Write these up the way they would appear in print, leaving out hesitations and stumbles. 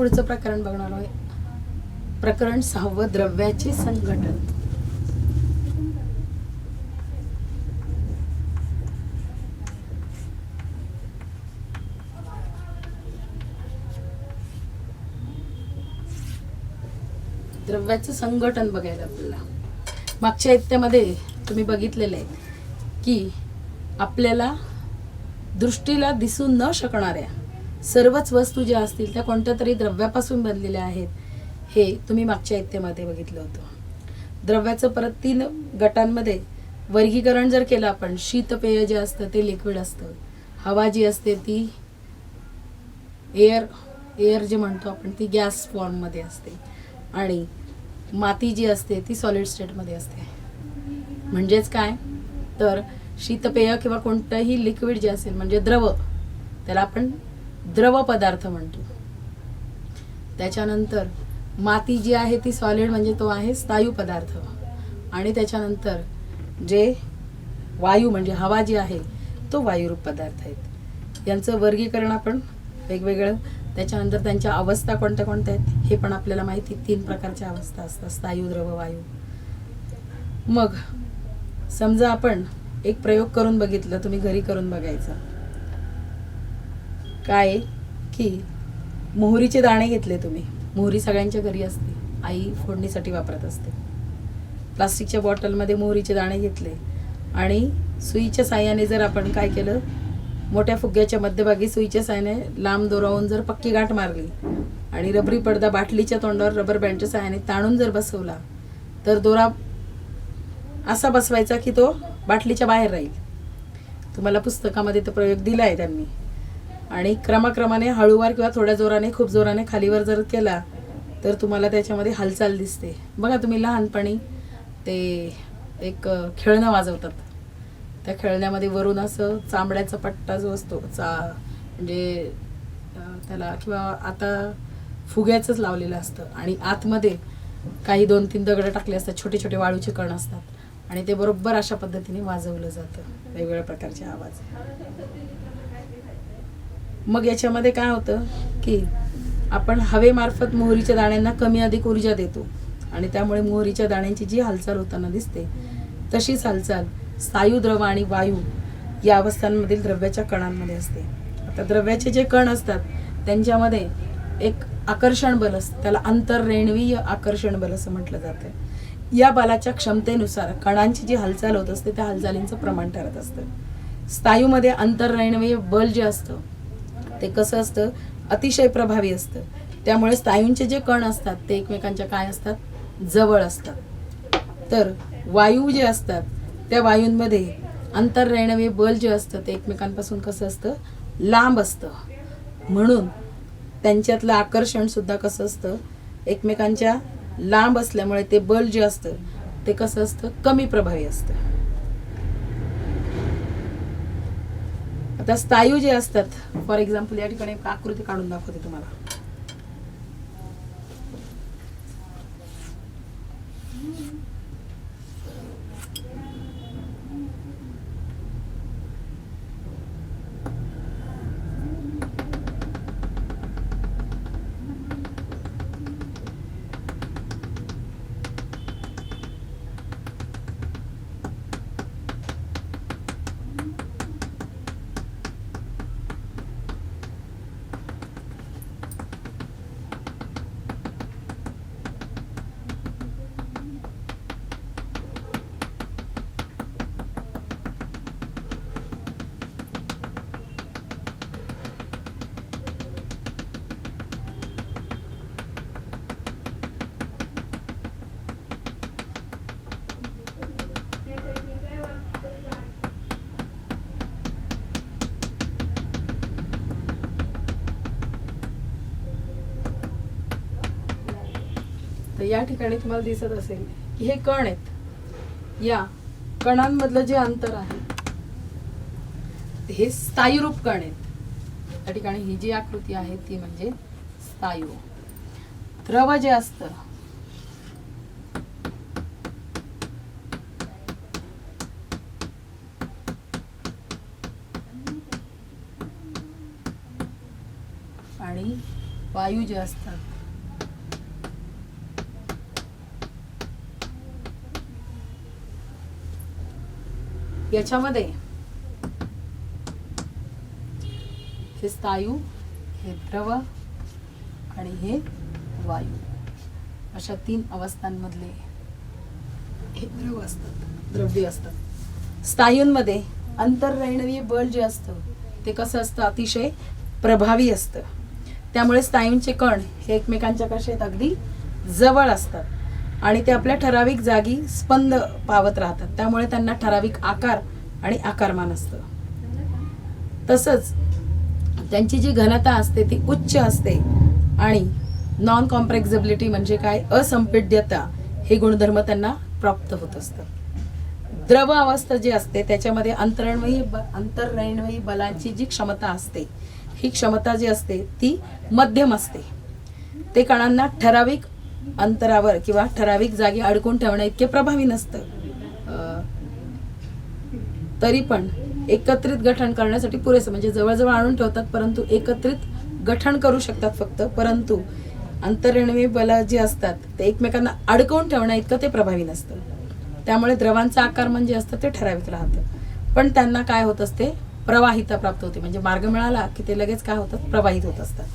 पुढचं प्रकरण बघणार आहे. प्रकरण 6 द्रव्याचे संघटन. द्रव्याचं संघटन बघायला आपल्याला. मागच्या इत्यामध्ये तुम्ही बघितलेलं आहे की आपल्याला दृष्टीला दिसू न शकणाऱ्या सर्वच वस्तू ज्या असतील त्या कोणत्या तरी द्रव्यापासून बनलेल्या आहेत, हे तुम्ही मागच्या इत्यामध्ये बघितलं होतं. द्रव्याचं परत 3 गटांमध्ये वर्गीकरण जर केलं आपण, शीतपेय जे असतं ते लिक्विड असतं, हवा जी असते ती एअर जे म्हणतो आपण ती गॅस फॉर्ममध्ये असते, आणि माती जी असते ती सॉलिड स्टेटमध्ये असते. म्हणजेच काय तर शीतपेय किंवा कोणतंही लिक्विड जे असेल म्हणजे द्रव, त्याला आपण द्रव पदार्थ म्हणतो. त्याच्यानंतर माती जी आहे ती सॉलिड म्हणजे तो आहे स्थायू पदार्थ, आणि त्याच्यानंतर जे वायू म्हणजे हवा जी आहे तो वायुरूप पदार्थ आहेत. यांचं वर्गीकरण आपण वेगवेगळं, त्याच्यानंतर त्यांच्या अवस्था कोणत्या कोणत्या आहेत हे पण आपल्याला माहिती. 3 प्रकारच्या अवस्था असतात, स्थायू, द्रव, वायू. मग समजा आपण एक प्रयोग करून बघितलं, तुम्ही घरी करून बघायचा. काय की मोहरीचे दाणे घेतले तुम्ही. मोहरी सगळ्यांच्या घरी असते, आई फोडणीसाठी वापरत असते. प्लास्टिकच्या बॉटलमध्ये मोहरीचे दाणे घेतले आणि सुईच्या साह्याने जर आपण काय केलं, मोठ्या फुग्याच्या मध्यभागी सुईच्या साह्याने लांब दोरावून जर पक्की गाठ मारली आणि रबरी पडदा बाटलीच्या तोंडावर रबर बँडच्या साह्याने ताणून जर बसवला तर दोरा असा बसवायचा की तो बाटलीच्या बाहेर राहील. तुम्हाला पुस्तकामध्ये तो प्रयोग दिला आहे त्यांनी. आणि क्रमाक्रमाने हळूवार किंवा थोड्या जोराने, खूप जोराने खालीवर जर केला तर तुम्हाला त्याच्यामध्ये हालचाल दिसते. बघा तुम्ही लहानपणी ते एक खेळणं वाजवतात, त्या खेळण्यामध्ये वरून असं चांबड्याचा पट्टा जो असतो म्हणजे त्याला, किंवा आता फुग्याचंच लावलेलं असतं, आणि आतमध्ये काही 2-3 दगड टाकले असतात, छोटे छोटे वाळूचे कण असतात, आणि ते बरोबर अशा पद्धतीने वाजवलं जातं, वेगवेगळ्या प्रकारचे आवाज. मग याच्यामध्ये काय होतं की आपण हवेमार्फत मोहरीच्या दाण्यांना कमी अधिक ऊर्जा देतो, आणि त्यामुळे मोहरीच्या दाण्यांची जी हालचाल होताना दिसते तशीच हालचाल स्थायू, द्रव आणि वायू या अवस्थांमधील द्रव्याच्या कणांमध्ये असते. आता द्रव्याचे जे कण असतात त्यांच्यामध्ये एक आकर्षण बल असतं, त्याला अंतर्रेण्वीय आकर्षण बल असं म्हटलं जातं. या बलाच्या क्षमतेनुसार कणांची जी हालचाल होत असते त्या हालचालींचं प्रमाण ठरत असतं. स्थायूमध्ये अंतर्रेण्वीय बल जे असतं ते कसं असतं, अतिशय प्रभावी असतं. त्यामुळे स्थायूंचे जे कण असतात ते एकमेकांच्या काय असतात, जवळ असतात. तर वायू जे असतात त्या वायूंमध्ये अंतर्रेण्वीय बल जे असतं ते एकमेकांपासून कसं असतं, लांब असतं. म्हणून त्यांच्यातलं आकर्षण सुद्धा कसं असतं, एकमेकांच्या लांब असल्यामुळे ते बल जे असतं ते कसं असतं, कमी प्रभावी असतं. आता स्थायू जे असतात, फॉर एक्झाम्पल या ठिकाणी एक आकृती काढून दाखवते तुम्हाला. तर या ठिकाणी तुम्हाला दिसत असेल की हे कण आहेत. या कणांमधलं जे अंतर आहे हे स्थायूरूप कण आहेत. या ठिकाणी ही जी आकृती आहे ती म्हणजे स्थायू. द्रव जे असतं आणि वायू जे असतात याच्यामध्ये हे स्थायू, हे द्रव आणि हे वायू अशा 3 अवस्थांमधले हे द्रव असतात, द्रव्य असतात. स्थायूंमध्ये अंतर्रेणवीय बल जे असतं ते कसं असतं, अतिशय प्रभावी असतं. त्यामुळे स्थायूंचे कण हे एकमेकांच्या कसे आहेत, अगदी जवळ असतात आणि ते आपल्या ठराविक जागी स्पंद पावत राहतात. त्यामुळे त्यांना ठराविक आकार आणि आकारमान असतं. तसंच त्यांची जी घनता असते ती उच्च असते आणि नॉन कॉम्प्रेक्झिबिलिटी म्हणजे काय, असंपीड्यता हे गुणधर्म त्यांना प्राप्त होत असतात. द्रव अवस्था जी असते त्याच्यामध्ये अंतर्रेणवी बलाची जी क्षमता असते, ही क्षमता जी असते ती मध्यम असते. ते कणांना ठराविक अंतरावर किंवा ठराविक जागी अडकून ठेवण्या इतके प्रभावी नसतं. तरी पण एकत्रित गठन करण्यासाठी पुरेसं, म्हणजे जवळजवळ आणून ठेवतात परंतु एकत्रित गठन करू शकतात फक्त. परंतु अंतर्रेणवी बल जे असतात ते एकमेकांना अडकवून ठेवण्या इतकं ते प्रभावी नसतं. त्यामुळे द्रवांचा आकार म्हणजे असतं ते ठराविक राहतं, पण त्यांना काय होत असते, प्रवाहिता प्राप्त होते. म्हणजे मार्ग मिळाला की ते लगेच काय होतात, प्रवाहित होत असतात.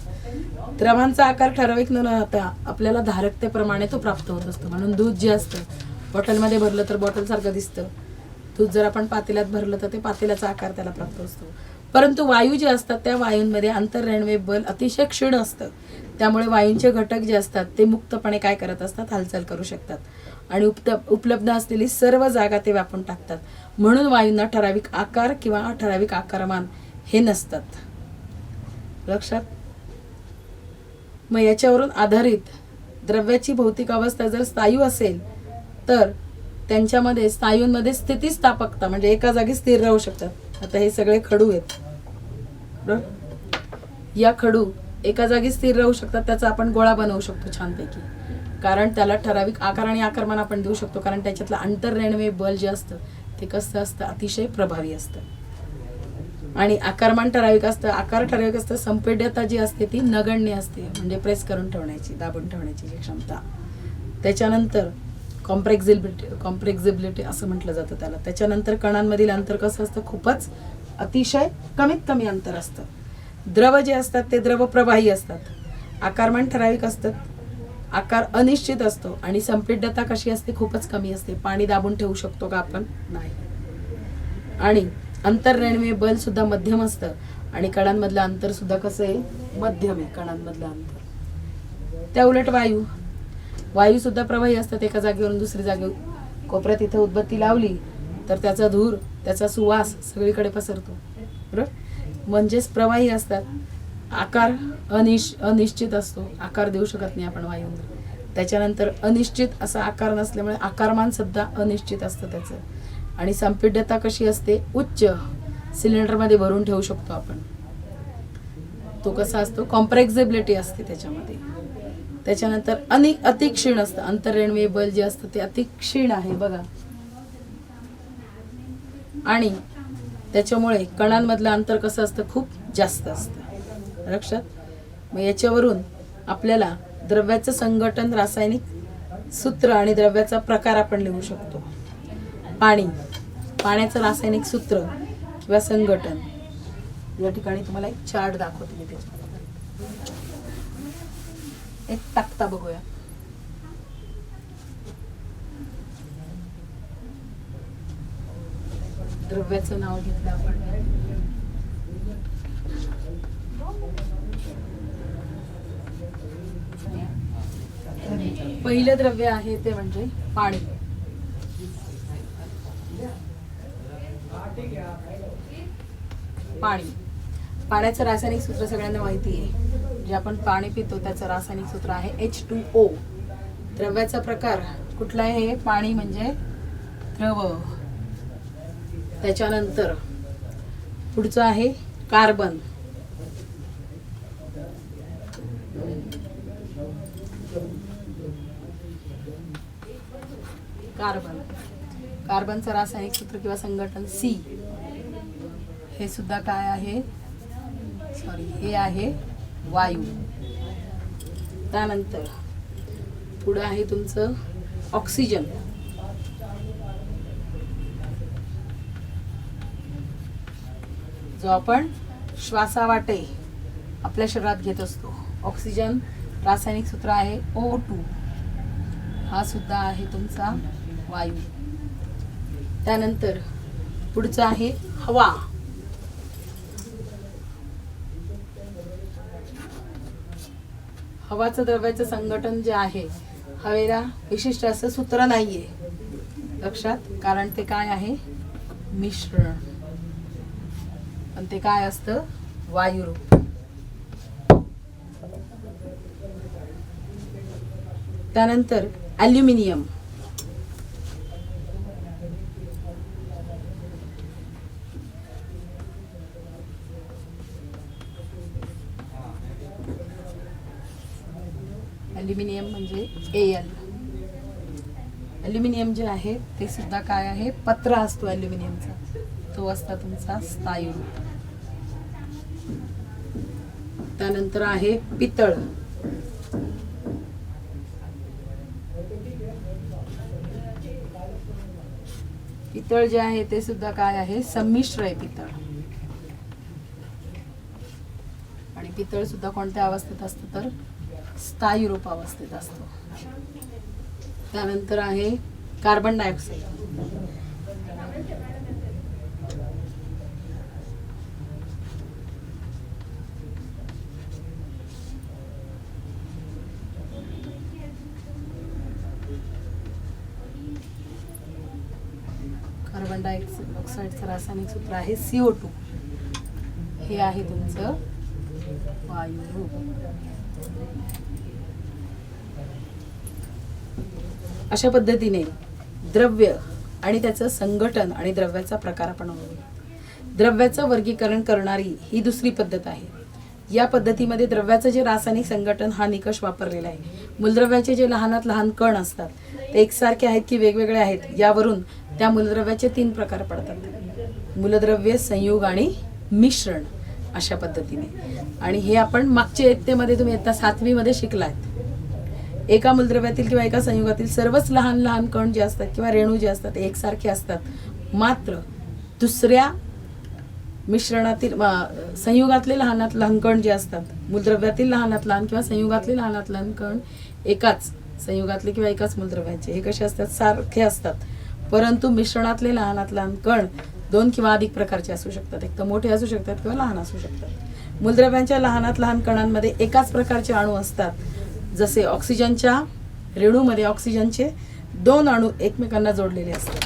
द्रवांचा आकार ठराविक न राहता आपल्याला धारकतेप्रमाणे तो प्राप्त होत असतो. म्हणून दूध जे असतं बॉटलमध्ये भरलं तर बॉटल सारखं दिसतं, दूध जर आपण पातेल्यात भरलं तर ते पातेल्याचा आकार त्याला प्राप्त असतो. परंतु वायू जे असतात त्या वायूंमध्ये अंतर्रेणवे बल अतिशय क्षीण असतं. त्यामुळे वायूंचे घटक जे असतात ते मुक्तपणे काय करत असतात, हालचाल करू शकतात आणि उपलब्ध असलेली सर्व जागा ते व्यापून टाकतात. म्हणून वायूंना ठराविक आकार किंवा ठराविक आकारमान हे नसतात. लक्षात. मग याच्यावरून आधारित द्रव्याची भौतिक अवस्था जर स्थायू असेल तर त्यांच्यामध्ये स्थायूंमध्ये स्थितिस्थापकता म्हणजे एका जागी स्थिर राहू शकतात. आता हे सगळे खडू आहेत बरोबर, या खडू एका जागी स्थिर राहू शकतात. त्याचा आपण गोळा बनवू शकतो छानपैकी, कारण त्याला ठराविक आकार आणि आकारमान आपण देऊ शकतो. कारण त्याच्यातलं अंतर्रेणवे बल जे असतं ते कसं असतं, अतिशय प्रभावी असतं आणि आकारमान ठराविक असतं, आकार ठराविक असतं. संपीड्यता जी असते ती नगण्य असते, म्हणजे प्रेस करून ठेवण्याची, दाबून ठेवण्याची जी क्षमता. त्याच्यानंतर कॉम्प्रेक्झिबिलिटी असं म्हटलं जातं त्याला. त्याच्यानंतर कणांमधील अंतर कसं असतं, खूपच अतिशय कमीत कमी अंतर असतं. द्रव जे असतात ते द्रव प्रवाही असतात, आकारमान ठराविक असतात, आकार अनिश्चित असतो आणि संपीड्यता कशी असते, खूपच कमी असते. पाणी दाबून ठेवू शकतो का आपण, नाही. आणि अंतर्रेणवीय बल सुद्धा मध्यम असतं आणि कणांमधलं अंतर सुद्धा कसं आहे, मध्यम आहे कणांमधलं अंतर. त्या उलट वायू सुद्धा प्रवाही असतात. एका जागेवरून दुसरी जागे, कोपऱ्यात इथं उदबत्ती लावली तर त्याचा धूर, त्याचा सुवास सगळीकडे पसरतो बरोबर. म्हणजेच प्रवाही असतात. आकार अनिश्चित असतो, आकार देऊ शकत नाही आपण वायूंना. त्याच्यानंतर अनिश्चित असा आकार नसल्यामुळे आकारमान सुद्धा अनिश्चित असतं त्याचं. आणि संपीड्यता कशी असते, उच्च. सिलेंडरमध्ये भरून ठेवू शकतो आपण, तो कसा असतो, कॉम्प्रेक्झिबिलिटी असते त्याच्यामध्ये. त्याच्यानंतर अतिक्षीण असतं. अंतर्रेणवीय बल जे असतं ते अतिक्षीण आहे बघा, आणि त्याच्यामुळे कणांमधलं अंतर कसं असतं, खूप जास्त असतं. लक्षात. मग याच्यावरून आपल्याला द्रव्याचं संघटन, रासायनिक सूत्र आणि द्रव्याचा प्रकार आपण लिहू शकतो. पाण्याचं रासायनिक सूत्र किंवा संघटन. या ठिकाणी तुम्हाला एक चार्ट दाखवते मी त्याच्यामध्ये. एक तक्ता बघूया. द्रव्याचं नाव घेतलं आपण. पहिलं द्रव्य आहे ते म्हणजे पाणी. पाण्याचं रासायनिक सूत्र सगळ्यांना माहिती आहे. जे आपण पाणी पितो त्याचं रासायनिक सूत्र आहे H2O. द्रव्याचा प्रकार कुठला आहे, पाणी म्हणजे द्रव. त्याच्यानंतर पुढचं आहे कार्बन. कार्बनचं रासायनिक सूत्र किंवा संघटन C. हे सुद्धा काय आहे, हे आहे वायू. त्यानंतर पुढं आहे तुमचं ऑक्सिजन. जो आपण श्वासावाटे आपल्या शरीरात घेत असतो. ऑक्सिजन रासायनिक सूत्र आहे O2. हा सुद्धा आहे तुमचा वायू. त्यानंतर पुढचं आहे हवा. हवाचं द्रव्याचं संघटन जे आहे, हवेला विशिष्ट असं सूत्र नाहीये लक्षात, कारण ते काय आहे मिश्रण, पण ते काय असतं वायुरूप. त्यानंतर ॲल्युमिनियम. ॲल्युमिनियम म्हणजे Al. ॲल्युमिनियम जे आहे ते सुद्धा काय आहे पत्रा असतो ॲल्युमिनियमचा, तो असता तुमचा स्थायूरूप. त्यानंतर आहे पितळ. पितळ जे आहे ते सुद्धा काय आहे संमिश्र आहे पितळ. आणि पितळ सुद्धा कोणत्या अवस्थेत असतं तर स्थायूरूप अवस्थेत असतो. त्यानंतर आहे कार्बन डायऑक्साईड. कार्बन डायऑक्साईडचं रासायनिक सूत्र आहे CO2. हे आहे तुमचं वायुरूप. अशा पद्धतीने द्रव्य आणि त्याचं संघटन आणि द्रव्याचा प्रकार आपण बघू. द्रव्याचं वर्गीकरण करणारी ही दुसरी पद्धत आहे. या पद्धतीमध्ये द्रव्याचं जे रासायनिक संघटन हा निकष वापरलेला आहे. मूलद्रव्याचे जे लहानात लहान कण असतात ते एकसारखे आहेत की वेगवेगळे आहेत यावरून त्या मूलद्रव्याचे 3 प्रकार पडतात. मूलद्रव्य, संयुग आणि मिश्रण अशा पद्धतीने. आणि हे आपण मागच्या इयत्तेमध्ये तुम्ही इयत्ता 7वी मध्ये शिकलात. एका मूलद्रव्यातील किंवा एका संयुगातील सर्वच लहान लहान कण जे असतात किंवा रेणू जे असतात एकसारखे असतात, मात्र दुसऱ्या मिश्रणातील संयुगातले लहानात लहान कण जे असतात, मूलद्रव्यातील लहानात लहान किंवा संयुगातले लहानात लहान कण एकाच संयुगातले किंवा एकाच मूलद्रव्याचे हे कसे असतात सारखे असतात. परंतु मिश्रणातले लहानात लहान कण 2 किंवा अधिक प्रकारचे असू शकतात. एक तर मोठे असू शकतात किंवा लहान असू शकतात. मूलद्रव्यांच्या लहानात लहान कणांमध्ये एकाच प्रकारचे अणू असतात. जसे ऑक्सिजनच्या रेणूमध्ये ऑक्सिजनचे 2 अणू एकमेकांना जोडलेले असतात.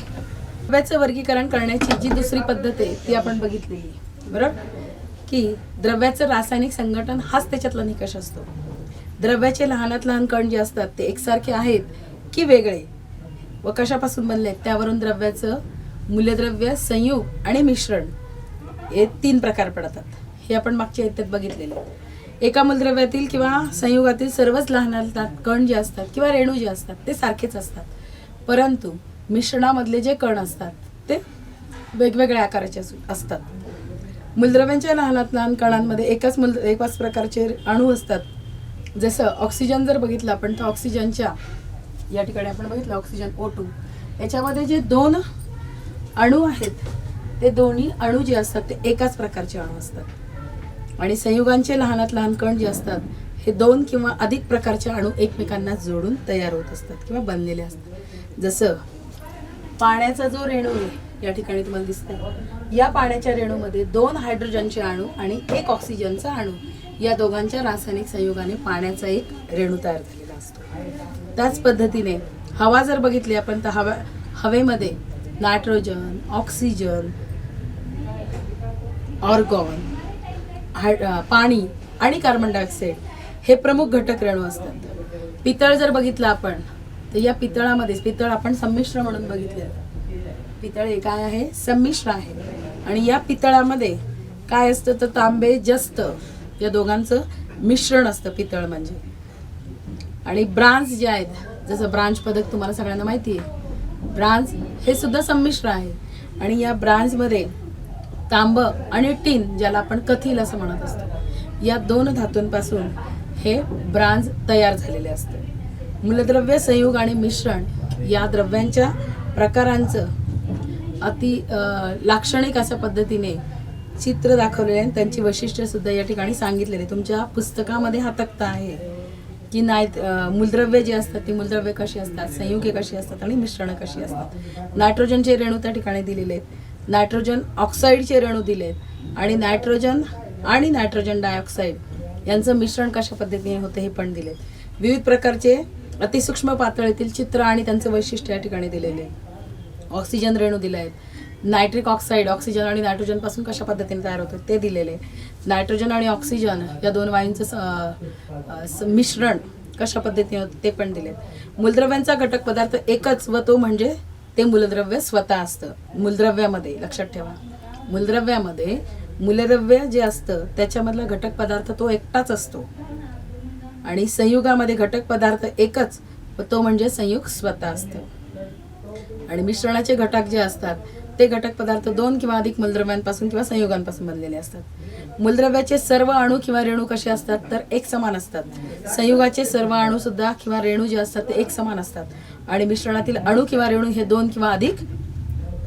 द्रव्याचं वर्गीकरण करण्याची जी दुसरी पद्धत आहे ती आपण बघितलेली, बरोबर, की द्रव्याचं रासायनिक संघटन हाच त्याच्यातला निकष असतो. द्रव्याचे लहानात लहान कण जे असतात ते एकसारखे आहेत की वेगळे व कशापासून बनले त्यावरून द्रव्याचं मूलद्रव्य, संयुग आणि मिश्रण हे 3 प्रकार पडतात. हे आपण मागच्या इयत्तेत बघितलेले. एका मूलद्रव्यातील किंवा संयुगातील सर्वच लहान कण जे असतात किंवा रेणू जे असतात ते सारखेच असतात, परंतु मिश्रणामधले जे कण असतात ते वेगवेगळ्या आकाराचे असतात. मूलद्रव्यांच्या लहानात लहान कणांमध्ये एकाच प्रकारचे अणू असतात. जसं ऑक्सिजन जर बघितलं आपण तर ऑक्सिजनच्या या ठिकाणी आपण बघितलं ऑक्सिजन O2, याच्यामध्ये जे 2 अणू आहेत ते दोन्ही अणू जे असतात ते एकाच प्रकारचे अणू असतात. आणि संयुगांचे लहानात लहान कण जे असतात हे 2 किंवा अधिक प्रकारचे अणू एकमेकांना जोडून तयार होत असतात किंवा बनलेले असतात. जसं पाण्याचा जो रेणू आहे या ठिकाणी तुम्हाला दिसतंय, या पाण्याच्या रेणूमध्ये 2 हायड्रोजनचे अणू आणि 1 ऑक्सिजनचा अणू या दोघांच्या रासायनिक संयोगाने पाण्याचा एक रेणू तयार झालेला असतो. त्याच पद्धतीने हवा जर बघितली आपण तर हवेमध्ये नायट्रोजन, ऑक्सिजन, ऑर्गॉन, पाणी आणि कार्बन डायऑक्साईड हे प्रमुख घटक रेणू असतात. पितळ जर बघितलं आपण तर या पितळामध्ये, पितळ आपण संमिश्र म्हणून बघितले, पितळ हे काय आहे संमिश्र आहे. आणि या पितळामध्ये काय असतं तर तांबे, जस्त या दोघांचं मिश्रण असतं पितळ म्हणजे. आणि ब्रांज जे आहेत, जसं ब्रांच पदक तुम्हाला सगळ्यांना माहिती आहे, ब्रांज हे सुद्धा संमिश्र आहे. आणि या ब्रांजमध्ये तांब आणि टिन, ज्याला आपण कथील असं म्हणत असतो, या 2 धातूंपासून हे ब्रांज तयार झालेले असते. मूलद्रव्य, संयुग आणि मिश्रण या द्रव्यांच्या प्रकारांचं लाक्षणिक अशा पद्धतीने चित्र दाखवलेले आहे. त्यांची वैशिष्ट्य सुद्धा या ठिकाणी सांगितलेले. तुमच्या पुस्तकामध्ये हा तक्ता आहे की मूलद्रव्ये जी असतात ती मूलद्रव्ये कशी असतात, संयुगे कशी असतात आणि मिश्रणं कशी असतात. नायट्रोजनचे रेणू त्या ठिकाणी दिलेले आहेत, नायट्रोजन ऑक्साईडचे रेणू दिलेत आणि नायट्रोजन डायऑक्साईड यांचं मिश्रण कशा पद्धतीने होते हे पण दिले. विविध प्रकारचे अतिसूक्ष्म पातळीतील चित्र आणि त्यांचं वैशिष्ट्य या ठिकाणी दिलेले. ऑक्सिजन रेणू दिले आहेत. नायट्रिक ऑक्साईड ऑक्सिजन आणि नायट्रोजन पासून कशा पद्धतीने तयार होतं ते दिलेले. नायट्रोजन आणि ऑक्सिजन या दोन वायूंचं मिश्रण कशा पद्धतीने होतं ते पण दिले. मूलद्रव्यांचा घटक पदार्थ एकच व तो म्हणजे ते मूलद्रव्य स्वतः असतं. मूलद्रव्यामध्ये लक्षात ठेवा, मूलद्रव्य जे असतं त्याच्यामधला घटक पदार्थ तो एकटाच असतो आणि संयुगामध्ये घटक पदार्थ एकच व तो म्हणजे संयुग स्वतः असतं. आणि मिश्रणाचे घटक जे असतात ते घटक पदार्थ दोन किंवा अधिक मूलद्रव्यांपासून किंवा संयुगांपासून बनलेले असतात. मूलद्रव्याचे सर्व अणू किंवा रेणू कसे असतात तर एक समान असतात. संयुगाचे सर्व अणू सुद्धा किंवा रेणू जे असतात ते एक समान असतात आणि मिश्रणातील अणू किंवा रेणू हे दोन किंवा अधिक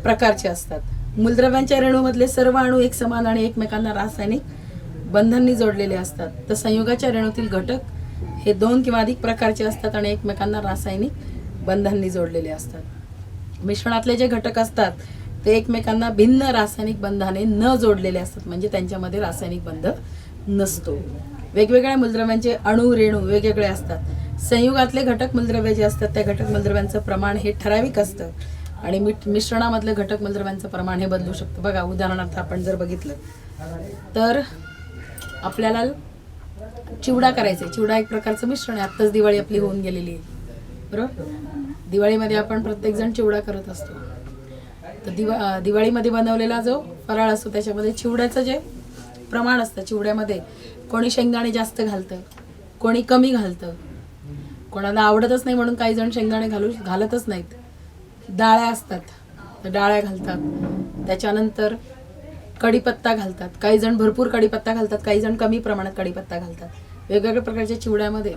प्रकारचे असतात. मूलद्रव्यांच्या रेणूमधले सर्व अणू एक समान आणि एकमेकांना रासायनिक बंधांनी जोडलेले असतात. तर संयुगाच्या रेणूतील घटक हे दोन किंवा अधिक प्रकारचे असतात आणि एकमेकांना रासायनिक बंधांनी जोडलेले असतात. मिश्रणातले जे घटक असतात ते एकमेकांना भिन्न रासायनिक बंधाने न जोडलेले असतात, म्हणजे त्यांच्यामध्ये रासायनिक बंध नसतो. वेगवेगळ्या मूलद्रव्यांचे अणू रेणू वेगवेगळे असतात. संयुगातले घटक मूलद्रव्ये जे असतात त्या घटक मूलद्रव्यांचं प्रमाण हे ठराविक असतं आणि मिश्रणामधलं घटक मूलद्रव्यांचं प्रमाण हे बदलू शकतं. बघा, उदाहरणार्थ आपण जर बघितलं तर आपल्याला चिवडा करायचा आहे. चिवडा एक प्रकारचं मिश्रण आहे. आत्ताच दिवाळी आपली होऊन गेलेली आहे, बरोबर. दिवाळीमध्ये आपण प्रत्येकजण चिवडा करत असतो. तर दिवाळीमध्ये बनवलेला जो फराळ असतो त्याच्यामध्ये चिवड्याचं जे प्रमाण असतं, चिवड्यामध्ये कोणी शेंगदाणे जास्त घालतं, कोणी कमी घालतं. कोणाला आवडतच नाही म्हणून काही जण शेंगदाणे घालतच नाहीत. डाळ्या असतात तर डाळ्या घालतात. त्याच्यानंतर कढीपत्ता घालतात. काही जण भरपूर कढीपत्ता घालतात, काही जण कमी प्रमाणात कढीपत्ता घालतात. वेगवेगळ्या प्रकारच्या चिवड्यामध्ये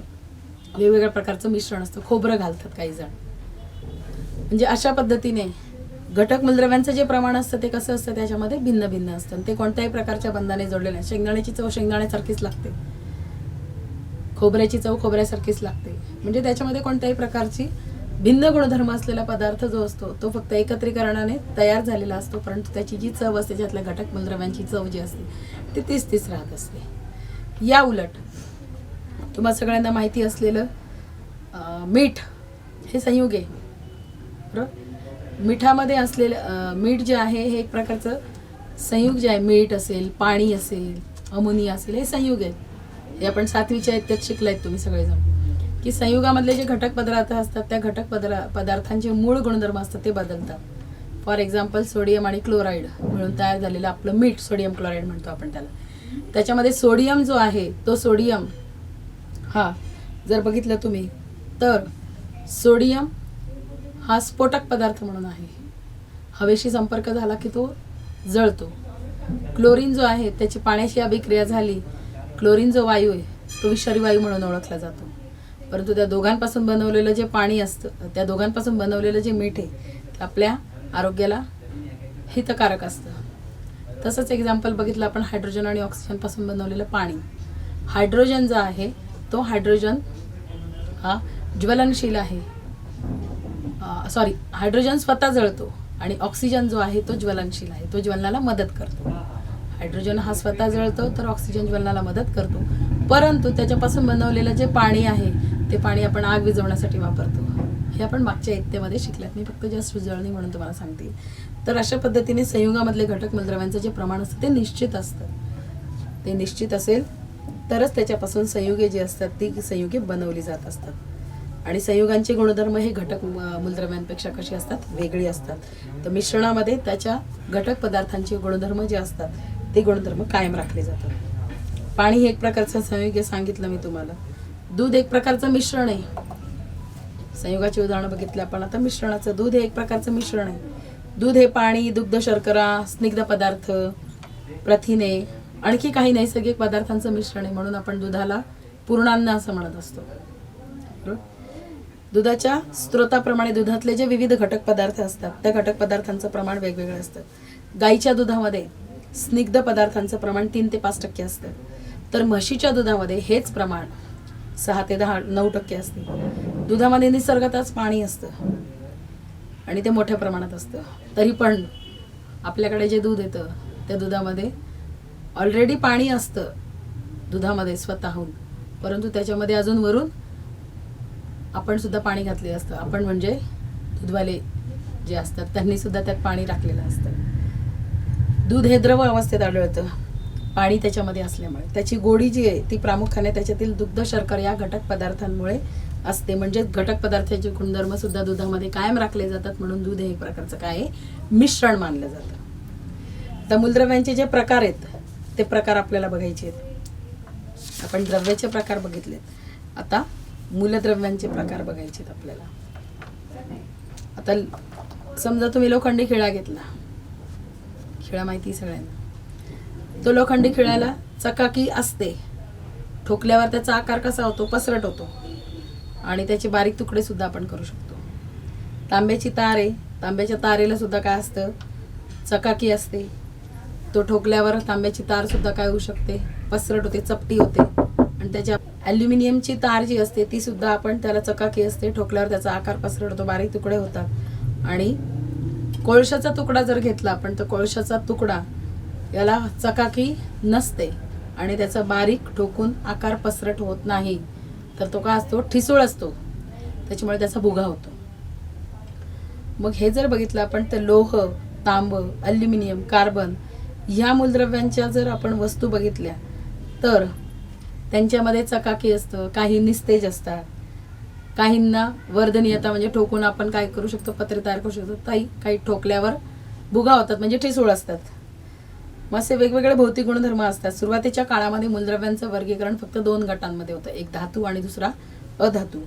वेगवेगळ्या प्रकारचं मिश्रण असतं. खोबरं घालतात काही जण. म्हणजे अशा पद्धतीने घटक मूलद्रव्यांचं जे प्रमाण असतं ते कसं असतं त्याच्यामध्ये भिन्न भिन्न असतं. ते कोणत्याही प्रकारच्या बंधाने जोडलेले आहे. शेंगदाण्याची चव शेंगदाण्यासारखीच लागते, खोबऱ्याची चव खोबऱ्यासारखीच लागते. म्हणजे त्याच्यामध्ये कोणत्याही प्रकारची भिन्न गुणधर्म असलेला पदार्थ जो असतो तो फक्त एकत्रीकरणाने तयार झालेला असतो, परंतु त्याची जी चव असते त्यातल्या घटक मूलद्रव्यांची चव जी असते ती तीच राहत असते. या उलट तुम्हाला सगळ्यांना माहिती असलेलं मीठ हे संयुग आहे, बरोबर. मिठामध्ये असलेलं मीठ जे आहे हे एक प्रकारचं संयुग जे आहे. मीठ असेल, पाणी असेल, अमोनिया असेल, हे संयुग आहेत. हे आपण 7वीच्या इयत्तेत शिकलायत तुम्ही सगळेजण की संयुगामधले जे घटक पदार्थ असतात त्या घटक पदार्थांचे मूळ गुणधर्म असतात ते बदलतात. फॉर एक्झाम्पल सोडियम आणि क्लोराईड मिळून तयार झालेलं आपलं मीठ, सोडियम क्लोराईड म्हणतो आपण त्याला. त्याच्यामध्ये सोडियम जो आहे तो सोडियम हा जर बघितलं तुम्ही तर सोडियम हा स्फोटक पदार्थ म्हणून आहे. हवेशी संपर्क झाला की तो जळतो. क्लोरीन जो आहे त्याची पाण्याशी अभिक्रिया झाली, क्लोरीन जो वायू आहे तो विषारी वायू म्हणून ओळखला जातो. परंतु त्या दोघांपासून बनवलेलं जे पाणी असतं, त्या दोघांपासून बनवलेलं जे मीठ आहे ते आपल्या आरोग्याला हितकारक असतं. तसंच एक्झाम्पल बघितलं आपण हायड्रोजन आणि ऑक्सिजन पासून बनवलेलं पाणी. हायड्रोजन जो आहे तो हायड्रोजन हा ज्वलनशील आहे. हायड्रोजन स्वतः जळतो आणि ऑक्सिजन जो आहे तो ज्वलनशील आहे, तो ज्वलनाला मदत करतो. हायड्रोजन हा स्वतः जळतो तर ऑक्सिजन ज्वलनाला मदत करतो. परंतु त्याच्यापासून बनवलेलं जे पाणी आहे ते पाणी आपण आग विझवण्यासाठी वापरतो. हे आपण मागच्या इयत्तेमध्ये शिकल्यात. मी फक्त जस्ट उजळणी म्हणून तुम्हाला सांगते. तर अशा पद्धतीने संयुगामधले घटक मूलद्रव्यांचं जे प्रमाण असतं ते निश्चित असतं. ते निश्चित असेल तरच त्याच्यापासून संयुगे जी असतात ती संयुगे बनवली जात असतात. आणि संयुगांचे गुणधर्म हे घटक मूलद्रव्यांपेक्षा कशी असतात, वेगळी असतात. तर मिश्रणामध्ये त्याच्या घटक पदार्थांचे गुणधर्म जे असतात ते गुणधर्म कायम राखले जातात. पाणी हे एक प्रकारचं संयुग आहे, सांगितलं मी तुम्हाला. दूध एक प्रकारचं मिश्रण आहे. संयुगाचे उदाहरण बघितले आपण. आता मिश्रणाचं दूध हे एक प्रकारचं मिश्रण आहे. दूध हे पाणी, दुग्ध, शर्करा, स्निग्ध पदार्थ, प्रथिने, आणखी काही नैसर्गिक पदार्थांचं मिश्रण आहे. म्हणून आपण दुधाला पूर्णान्न असं म्हणत असतो. बरोबर? दुधाच्या स्त्रोताप्रमाणे दुधातले जे विविध घटक पदार्थ असतात त्या घटक पदार्थांचं प्रमाण वेगवेगळं असतं. गाईच्या दुधामध्ये स्निग्ध पदार्थांचं प्रमाण 3 ते 5% असतं, तर म्हशीच्या दुधामध्ये हेच प्रमाण 6 ते 9% असते. दुधामध्ये निसर्गतच पाणी असतं आणि ते मोठ्या प्रमाणात असतं. तरी पण आपल्याकडे जे दूध येतं त्या दुधामध्ये ऑलरेडी पाणी असतं दुधामध्ये स्वतःहून, परंतु त्याच्यामध्ये अजून वरून आपण सुद्धा पाणी घातले असतं. आपण म्हणजे दूधवाले जे असतात त्यांनी सुद्धा त्यात पाणी टाकलेलं असतं. दूध हे द्रव अवस्थेत आढळतं पाणी त्याच्यामध्ये असल्यामुळे. त्याची गोडी जी आहे ती प्रामुख्याने त्याच्यातील दुग्ध शर्करा या घटक पदार्थांमुळे असते. म्हणजे घटक पदार्थाचे गुणधर्म सुद्धा दुधामध्ये कायम राखले जातात, म्हणून दूध हे एक प्रकारचं काय आहे, मिश्रण मानलं जातं. आता मूलद्रव्यांचे जे प्रकार आहेत ते प्रकार आपल्याला बघायचे आहेत. आपण द्रव्याचे प्रकार बघितलेत, आता मूलद्रव्यांचे प्रकार बघायचे आहेत आपल्याला. आता समजा तुम्ही लोखंडी खिळा घेतला, खिळा माहिती सगळ्यांना. तो लोखंडी खिळ्याला चकाकी असते, ठोकल्यावर त्याचा आकार कसा होतो, पसरट होतो आणि त्याचे बारीक तुकडे सुद्धा आपण करू शकतो. तांब्याची तार आहे, तांब्याच्या तारेला सुद्धा काय असतं, चकाकी असते. तो ठोकल्यावर तांब्याची तार सुद्धा काय होऊ शकते, पसरट होते, चपटी होते. आणि त्याच्या ॲल्युमिनियमची तार जी असते ती सुद्धा आपण त्याला चकाकी असते, ठोकल्यावर त्याचा आकार पसरट होतो, बारीक तुकडे होतात. आणि कोळशाचा तुकडा जर घेतला आपण तर कोळशाचा तुकडा याला चकाकी नसते आणि त्याचा बारीक ठोकून आकार पसरट होत नाही, तर तो काय असतो, ठिसूळ असतो, त्याच्यामुळे त्याचा भुगा होतो. मग हे जर बघितलं आपण तर लोह, तांब, ॲल्युमिनियम, कार्बन ह्या मूलद्रव्यांच्या जर आपण वस्तू बघितल्या तर त्यांच्यामध्ये चकाकी असतं, काही निस्तेज असतात, काहींना वर्धनीयता म्हणजे ठोकून आपण काय करू शकतो, पत्रे तयार करू शकतो, काही ठोकल्यावर भुगा होतात म्हणजे ठिसूळ असतात. मग असे वेगवेगळे भौतिक गुणधर्म असतात. सुरुवातीच्या काळामध्ये मूलद्रव्यांचं वर्गीकरण फक्त 2 गटांमध्ये होतं, एक धातू आणि दुसरा अधातू.